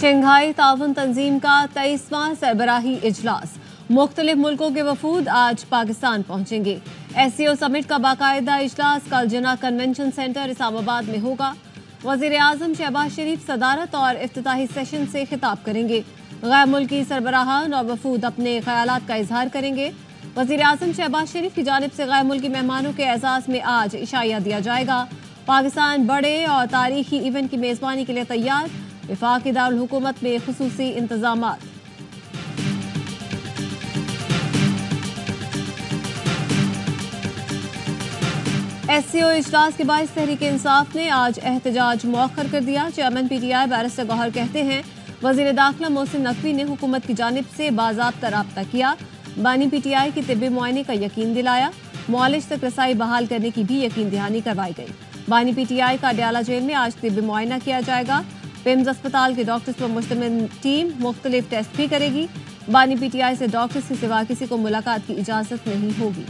Shanghai ताउन तंजीम का 23वां सरबराही इजलास। मुख्तलिफ मुल्कों के वफूद आज पाकिस्तान पहुंचेंगे। SCO समिट का बाकायदा इजलास कल जिन्ना कन्वेंशन सेंटर इस्लामाबाद में होगा। वजीर आजम शहबाज शरीफ सदारत और इफ्तिताही सेशन से खिताब करेंगे। गैर मुल्की सरबराहान और वफूद अपने ख्यालात का इजहार करेंगे। वजीर आजम शहबाज शरीफ की जानिब से गैर मुल्की मेहमानों के एजाज में आज इशाया दिया जाएगा। पाकिस्तान बड़े और तारीखी इवेंट की मेजबानी के लिए तैयार। वफाकी दारुल हुकूमत में खुसूसी इंतजामात। SCO इजलास के बाइस तहरीक इंसाफ ने आज एहतजाज मौखर कर दिया। चेयरमैन PTI बैरिस्टर गौहर कहते हैं वजीर दाखिला मोहसिन नकवी ने हुकूमत की जानिब से बाज़ाब्ता राब्ता किया। बानी PTI की तिब्बी मुआयने का यकीन दिलाया। मुआलिज तक रसाई बहाल करने की भी यकीन दहानी करवाई गई। बानी PTI का अडयाला जेल में आज तिब्बी मुआयना किया जाएगा। पिम्स अस्पताल के डॉक्टर्स पर मुश्तमिल टीम मुख्तलिफ टेस्ट भी करेगी। बानी PTI से डॉक्टर्स के सिवा किसी को मुलाकात की इजाजत नहीं होगी।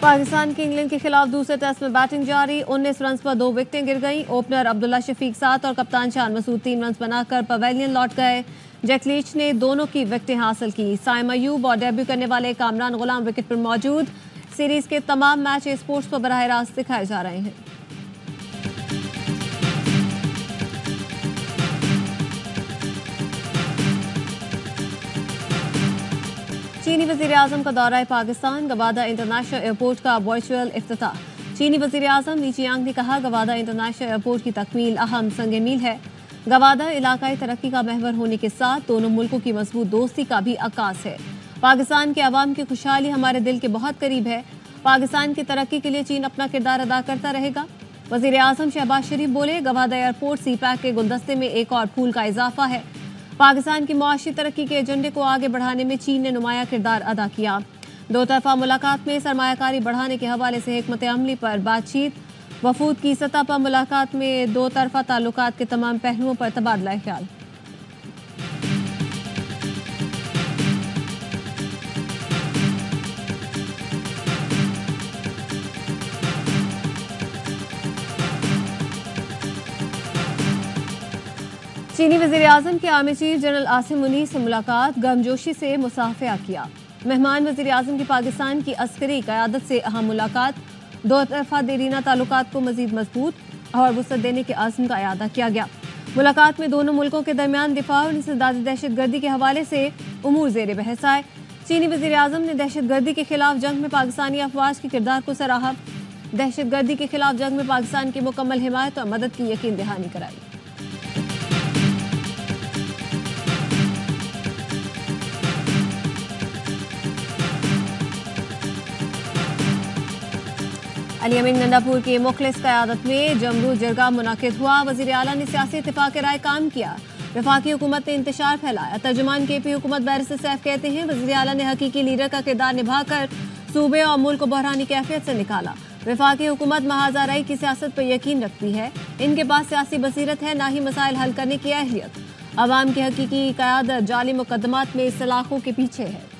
पाकिस्तान की इंग्लैंड के खिलाफ दूसरे टेस्ट में बैटिंग जारी। 19 रन पर 2 विकेटें गिर गईं। ओपनर अब्दुल्ला शफीक 7 और कप्तान शान मसूद 3 रन बनाकर पवेलियन लौट गए। जैक लीच ने दोनों की विकेटें हासिल की। साइम अयूब और डेब्यू करने वाले कामरान गुलाम विकेट पर मौजूद। सीरीज के तमाम मैच स्पोर्ट्स पर बराह रास्त दिखाए जा रहे हैं। चीनी वजीर आजम का दौरा पाकिस्तान। गवादा इंटरनेशनल एयरपोर्ट का वर्चुअल इफ्तिताह। चीनी वजीर आजम ली चियांग ने कहा गवादा इंटरनेशनल एयरपोर्ट की तकमील अहम संग मील है। गवादा इलाकाई तरक्की का महवर होने के साथ दोनों मुल्कों की मजबूत दोस्ती का भी अक्कास है। पाकिस्तान के अवाम की खुशहाली हमारे दिल के बहुत करीब है। पाकिस्तान की तरक्की के लिए चीन अपना किरदार अदा करता रहेगा। वजीर आजम शहबाज शरीफ बोले गवादा एयरपोर्ट CPEC के गुलदस्ते में एक और फूल का इजाफा है। पाकिस्तान की मुआशी तरक्की के एजेंडे को आगे बढ़ाने में चीन ने नुमाया किरदार अदा किया। दो तरफा मुलाकात में सरमायाकारी बढ़ाने के हवाले से हिकमत अमली पर बातचीत। वफूद की सतह पर मुलाकात में दो तरफा ताल्लुकात के तमाम पहलुओं पर तबादला ख्याल। चीनी वज़ीर आज़म के army chief general Asim Munir से मुलाकात। गर्मजोशी से मुसाफिया किया। मेहमान वज़ीर आज़म की पाकिस्तान की अस्करी क़यादत से अहम मुलाकात। दो तरफा देरीना ताल्लुकात को मज़ीद मजबूत और वसअत देने के आज़म का इयादा किया गया। मुलाकात में दोनों मुल्कों के दरमियान दिफा और इंसदाद दहशतगर्दी के हवाले से उमूर ज़ेर बहस आए। चीनी वज़ीर आज़म ने दहशतगर्दी के खिलाफ जंग में पाकिस्तानी अफवाज के किरदार को सराहा। दहशतगर्दी के खिलाफ जंग में पाकिस्तान की मुकम्मल हिमायत और मदद की यकीन दहानी कराई। अली अमीन गंडापुर की मुखलिस क़यादत में जमरू जरगा मुनाकिद हुआ। वज़ीर आला ने सियासी इत्तेफाक राय काम किया। वफाकी हुकूमत ने इंतशार फैलाया। तर्जुमान KP हुकूमत बैरिस्टर सैफ कहते हैं वज़ीर आला ने हकीकी लीडर का किरदार निभाकर सूबे और मुल्क को बहरानी कैफियत से निकाला। वफाकी हुकूमत महाज़ाराई की सियासत पर यकीन रखती है। इनके पास सियासी बसीरत है, ना ही मसाइल हल करने की अहलियत। अवाम की हकीकी क़यादत जाली मुकदमात में सलाखों के पीछे है।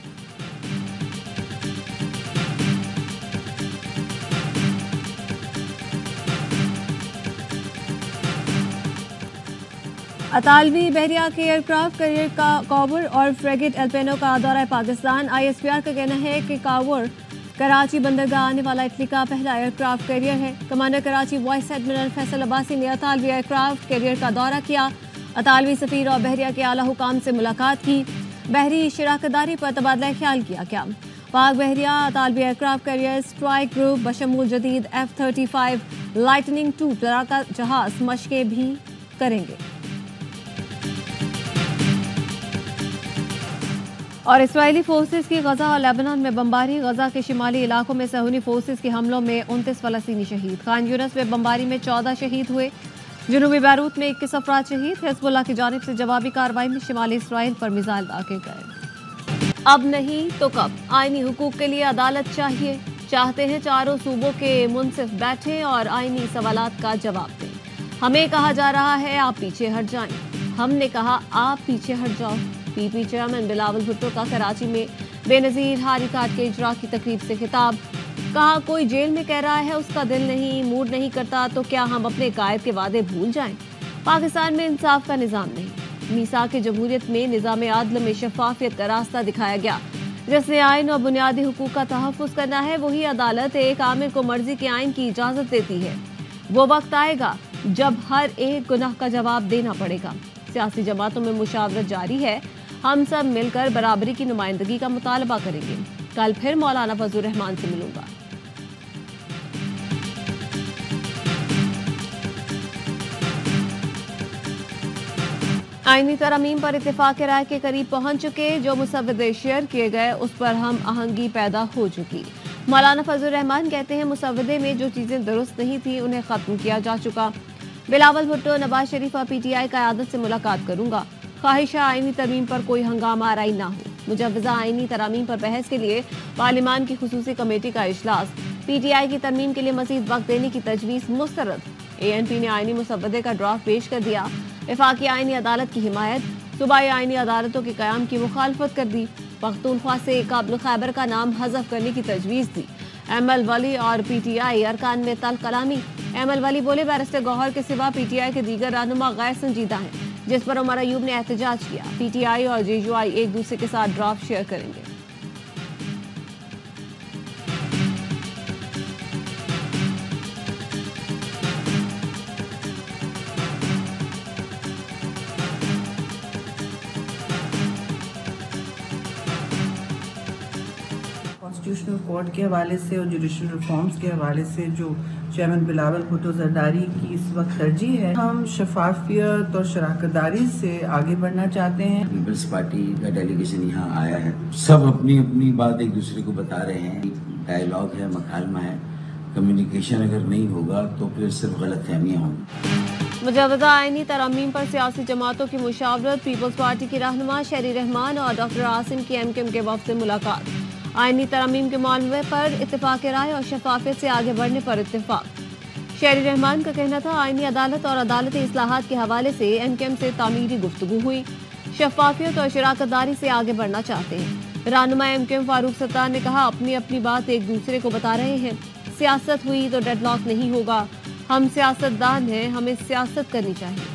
अतालवी बहरिया के एयरक्राफ्ट कैरियर का कावर और फ्रेगेट एल्पेनो का दौरा पाकिस्तान। ISPR का कहना है कि कावर कराची बंदरगाह आने वाला इटली का पहला एयरक्राफ्ट कैरियर है। Commander Karachi vice admiral Faisal Abbasi ने अतालवी एयरक्राफ्ट कैरियर का दौरा किया। अतालवी सफीर और बहरिया के आला हुकाम से मुलाकात की। बहरी शराकतदारी पर तबादला ख्याल किया गया। पाक बहरिया अतालवी एयरक्राफ्ट कैरियर स्ट्राइक ग्रुप बशमूल जदीद F-35 लाइटनिंग 2 लड़ाका जहाज मशकें भी करेंगे। और इस्राएली फोर्सेस की गजा और लेबनान में बमबारी। गजा के शिमाली इलाकों में सहूनी फोर्सेस के हमलों में 29 फलस्तीनी शहीद। खान यूनिस में बमबारी में 14 शहीद हुए। जनूबी बैरूत में 21 अफराद शहीद। हिज़्बुल्लाह की जानिब से जवाबी कार्रवाई में शिमाली इसराइल पर मिसाइल दागे गए। अब नहीं तो कब आईनी हुकूक के लिए अदालत चाहिए। चाहते हैं चारों सूबों के मुनसिफ बैठे और आईनी सवालात का जवाब दें। हमें कहा जा रहा है आप पीछे हट जाएं। हमने कहा आप पीछे हट जाओ। PP चेयरमैन बिलावल भुट्टो का कराची में बेनजीर हारी कार्ड के इजरा की तकरीब से खिताब। कहा कोई जेल में कह रहा है उसका दिल नहीं, मूड नहीं करता, तो क्या हम अपने कायद के वादे भूल जाएं? पाकिस्तान में इंसाफ का निजाम नहीं। मीसाक जमहूरियत में निजाम आदल में शफाफियत का रास्ता दिखाया गया। जिसने आइन और बुनियादी हुकूक का तहफ़्फ़ुज़ करना है, वही अदालत एक आमिर को मर्जी के आइन की इजाज़त देती है। वो वक्त आएगा जब हर एक गुनाह का जवाब देना पड़ेगा। सियासी जमातों में मुशावरत जारी है। हम सब मिलकर बराबरी की नुमाइंदगी का मुतालबा करेंगे। कल फिर मौलाना फजलुर रहमान से मिलूंगा। आईनी तरमीम पर इत्तेफाक राय के करीब पहुंच चुके। जो मुसव्वदे शेयर किए गए उस पर हम आहंगी पैदा हो चुकी। मौलाना फजलुर रहमान कहते हैं मुसव्वदे में जो चीजें दुरुस्त नहीं थी उन्हें खत्म किया जा चुका। बिलावल भुट्टो, नवाज शरीफ और PTI क़यादत से मुलाकात करूंगा। ख्वाहिश आईनी तरमीम पर कोई हंगामा आराई ना हो। मुजव्वज़ा आईनी तरमीम पर बहस के लिए पार्लिमान की खुसूसी कमेटी का इजलास। PTI की तरमीम के लिए मजीद वक्त देने की तजवीज़ मुस्तरद। ANP ने आईनी मुसव्वदे का ड्राफ्ट पेश कर दिया। वफाकी आईनी अदालत की हिमायत। सूबाई आईनी अदालतों के क़याम की मुखालफत कर दी। पख्तूनख्वा से काबिल खैबर का नाम हज़फ करने की तजवीज़ दी। ML वली और PTI अरकान में तल कलामी। ML वली बोले बैरिस्टर गौहर के सिवा PTI के दीगर रहनुमा गैर संजीदा हैं, जिस पर उमर अयूब ने एहतजाज किया। PTI और JUI एक दूसरे के साथ ड्राफ्ट शेयर करेंगे। कॉन्स्टिट्यूशनल कोर्ट के हवाले से और जुडिशल रिफॉर्म्स के हवाले से जो चेयरमैन बिलावल भुट्टो जरदारी की इस वक्त तरजीह है, हम शफाफियत और शराकतदारी से आगे बढ़ना चाहते हैं। पीपल्स पार्टी का डेलीगेशन यहाँ आया है। सब अपनी अपनी बात एक दूसरे को बता रहे हैं। डायलॉग है, मकालमा है। कम्युनिकेशन अगर नहीं होगा तो फिर सिर्फ गलतफहमियाँ होंगी। मुजव्वज़ा आईनी तरमीम पर सियासी जमातों की मुशावरत। पीपल्स पार्टी की रहनुमा शहरी रहमान और डॉक्टर आसिम की MKM के वफ़द से मुलाकात। आईनी तरमीम के मामले पर इत्तेफाक राय और शफाफियत से आगे बढ़ने पर इत्तेफाक। शहरी रहमान का कहना था आईनी अदालत और अदालती इस्लाहात के हवाले से MKM से तामीरी गुफ्तगू हुई। शफाफियत और शराकतदारी से आगे बढ़ना चाहते हैं। रहनुमा MKM फारूक सत्तार ने कहा अपनी अपनी बात एक दूसरे को बता रहे हैं। सियासत हुई तो डेडलॉक नहीं होगा। हम सियासतदान हैं, हमें सियासत करनी चाहिए।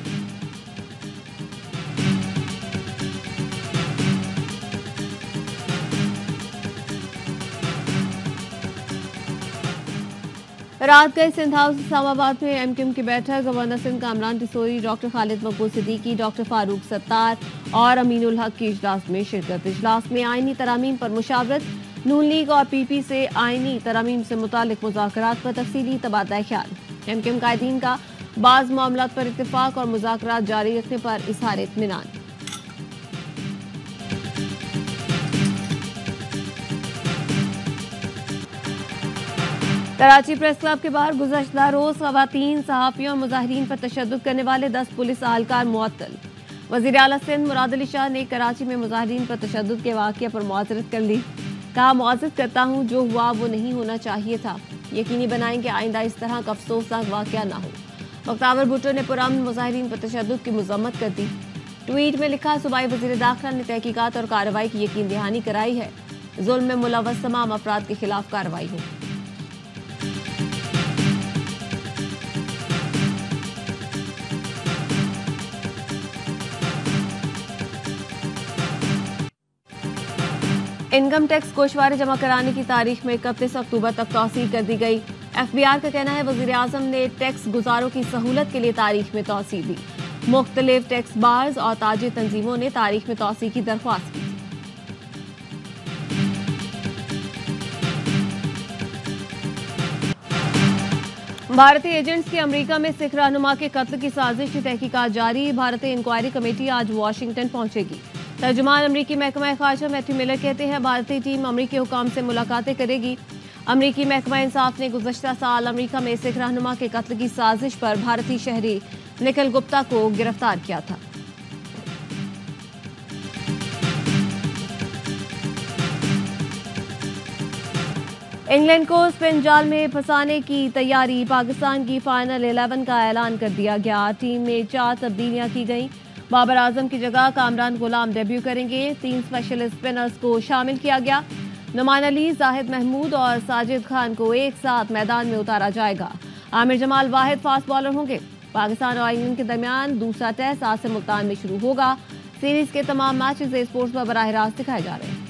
रात गए सिंध हाउस इस्लामाबाद में MKM की बैठक। गवर्नर सिंध कामरान टिसोरी, डॉक्टर खालिद मकबूल सिद्दीकी, डॉक्टर फारूक सत्तार और अमीनुल हक की इजलास में शिरकत। इजलास में आईनी तरामीम पर मुशावरत। नून लीग और PP से आईनी तरामीम से मुतालिक मुज़ाकरात पर तफसीली तबादला ख्याल। MKM कायदीन का बाज़ मामलात पर इत्तेफाक और मुज़ाकरात जारी रखने पर इज़हार इत्मीनान। कराची प्रेस क्लब के बाहर गुज़श्ता रोज ख़वातीन, सहाफ़ियों और मुज़ाहिरीन पर तशद्दुद करने वाले 10 पुलिस अहलकार मुअत्तल। वज़ीर आला सिंध मुराद अली शाह ने कराची में मुज़ाहिरीन पर तशद्दुद के वाक़या पर मुआज़रत कर ली। कहा मुआज़रत करता हूँ, जो हुआ वो नहीं होना चाहिए था। यकीनी बनाएं कि आइंदा इस तरह का अफसोसनाक वाक़या ना हो। बख्तावर भुट्टो ने पुरअमन मुज़ाहिरीन पर तशद्दुद की मज़म्मत कर दी। ट्वीट में लिखा सूबाई वज़ीर दाखिला ने तहकीकात और कार्रवाई की यकीन दहानी कराई है। जुल्म में मुलव्वस तमाम अफराद के खिलाफ कार्रवाई हो। इनकम टैक्स गोशवारे जमा कराने की तारीख में 31 अक्टूबर तक तौसीह कर दी गई। FBR का कहना है वज़ीर आज़म ने टैक्स गुजारों की सहूलत के लिए तारीख में तौसीह दी। मुख्तलिफ टैक्स बार्स और ताजिर तंजीमों ने तारीख में तौसीह की दरख्वास्त की। भारतीय एजेंट्स की अमेरिका में सिख रहनुमा के कत्ल की साजिश की तहकीकात जारी। भारतीय इंक्वायरी कमेटी आज वाशिंगटन पहुंचेगी। तर्जुमान अमरीकी महकमा खारजा मैथ्यू मिलर कहते हैं भारतीय टीम अमरीकी हुकाम से मुलाकातें करेगी। अमरीकी महकमा इंसाफ ने गुज़श्ता साल अमरीका में सिख रहनुमा के कत्ल की साजिश पर भारतीय शहरी निखिल गुप्ता को गिरफ्तार किया था। इंग्लैंड को स्पिन जाल में फंसाने की तैयारी। पाकिस्तान की फाइनल 11 का ऐलान कर दिया गया। टीम में 4 तब्दीलियां की गईं। बाबर आजम की जगह कामरान गुलाम डेब्यू करेंगे। 3 स्पेशलिस्ट स्पिनर्स को शामिल किया गया। नुमान अली, जाहिद महमूद और साजिद खान को एक साथ मैदान में उतारा जाएगा। आमिर जमाल वाहिद फास्ट बॉलर होंगे। पाकिस्तान और इंग्लैंड के दरमियान दूसरा टेस्ट आज से मुल्तान में शुरू होगा। सीरीज के तमाम मैचेस स्पोर्ट्स पर बराह रास्त दिखाए जा रहे हैं।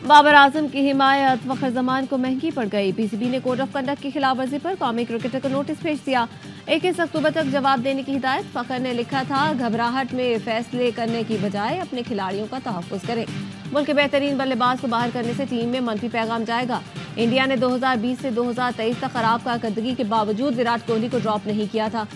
बाबर आजम की हिमायत फखर जमान को महंगी पड़ गई। पीसीबी ने कोड ऑफ कंडक्ट की खिलाफवर्जी पर कौमी क्रिकेटर को नोटिस भेज दिया। 21 अक्टूबर तक जवाब देने की हिदायत। फखर ने लिखा था, घबराहट में फैसले करने की बजाय अपने खिलाड़ियों का तहफ्फुज करें। मुल्क के बेहतरीन बल्लेबाज को बाहर करने से टीम में मंफी पैगाम जाएगा। इंडिया ने 2020 से 2023 तक खराब कारकर्दगी के बावजूद विराट कोहली को ड्रॉप नहीं किया था।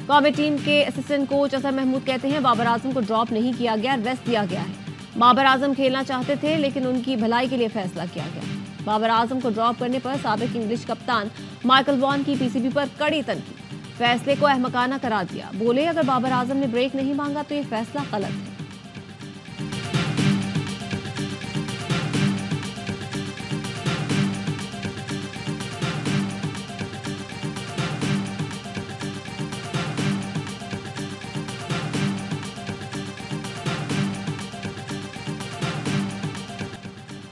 कौमी टीम के असिस्टेंट कोच असर महमूद कहते हैं, बाबर आजम को ड्रॉप नहीं किया गया, रेस्ट दिया गया है। बाबर आजम खेलना चाहते थे लेकिन उनकी भलाई के लिए फैसला किया गया। बाबर आजम को ड्रॉप करने पर साबिक इंग्लिश कप्तान माइकल वॉन की पीसीबी पर कड़ी तनकीद। फैसले को अहमकाना करार दिया। बोले, अगर बाबर आजम ने ब्रेक नहीं मांगा तो ये फैसला गलत है।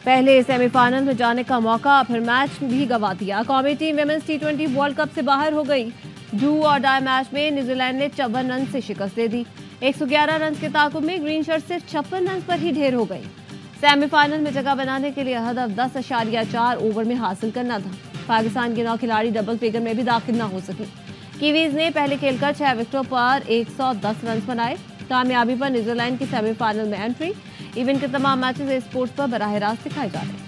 पहले सेमीफाइनल में जाने का मौका, फिर मैच भी गंवा दिया। कौमी टीम विमेंस टी20 वर्ल्ड कप से बाहर हो गई। डू और डाई मैच में न्यूजीलैंड ने 54 रन से शिकस्त दे दी। 111 रन के ताकुब में ग्रीन शर्ट सिर्फ 56 रन पर ही ढेर हो गई। सेमीफाइनल में जगह बनाने के लिए हदफ 10.4 ओवर में हासिल करना था। पाकिस्तान के 9 खिलाड़ी डबल फिगर में भी दाखिल न हो सके। कीवीज ने पहले खेलकर 6 विकेटों पर 110 रन बनाए। कामयाबी पर न्यूजीलैंड की सेमीफाइनल में एंट्री। इवेंट के तमाम मैचेस स्पोर्ट्स पर बराह रास्त दिखाए जा रहे हैं।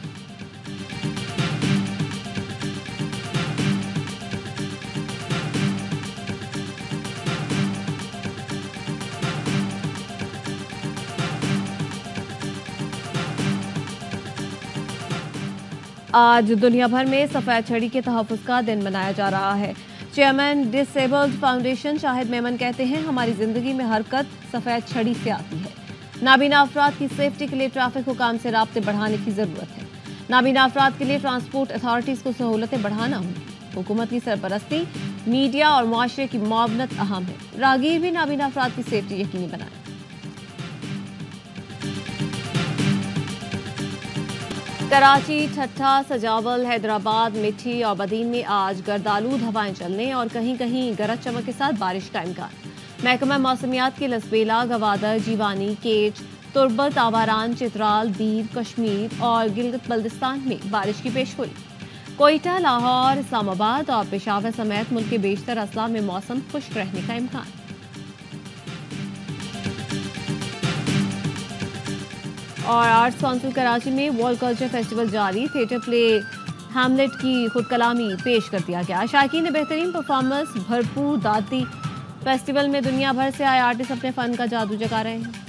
आज दुनिया भर में सफेद छड़ी के तहफ्फुज़ का दिन मनाया जा रहा है। Chairman disabled foundation Shahid Memon कहते हैं, हमारी जिंदगी में हरकत सफेद छड़ी से आती है। नाबीना अफराद की सेफ्टी के लिए ट्रैफिक हुकाम से राब्ते बढ़ाने की जरूरत है। नाबीना अफराद के लिए ट्रांसपोर्ट अथॉरिटीज को सहूलतें बढ़ाना होंगी। हुकूमत की सरपरस्ती, मीडिया और मुआशरे की मुआवनत अहम है। राहगीर भी नाबीना अफराद की सेफ्टी यकीनी बनाए। कराची, ठट्ठा, सजावल, हैदराबाद, मिठी और बदीन में आज गर्दालूद हवाएं चलने और कहीं कहीं गरज चमक के साथ बारिश का इम्कान। महकमा मौसमियात के लसबेला, गवादर, जीवानी, केच, तुर्बत, आवारान, चित्राल, दीर, कश्मीर और गिलगित बल्तिस्तान में बारिश की पेशगोई। कोयटा, लाहौर, इस्लामाबाद और पेशावर समेत मुल्क के बेशतर अजला में मौसम खुश्क रहने का इम्कान। और आर्ट्स काउंसिल कराची में वर्ल्ड कल्चर फेस्टिवल जारी। थिएटर प्ले हैमलेट की खुदकलामी पेश कर दिया गया। शायकीन ने बेहतरीन परफॉर्मेंस भरपूर दाद दी। फेस्टिवल में दुनिया भर से आए आर्टिस्ट अपने फन का जादू जगा रहे हैं।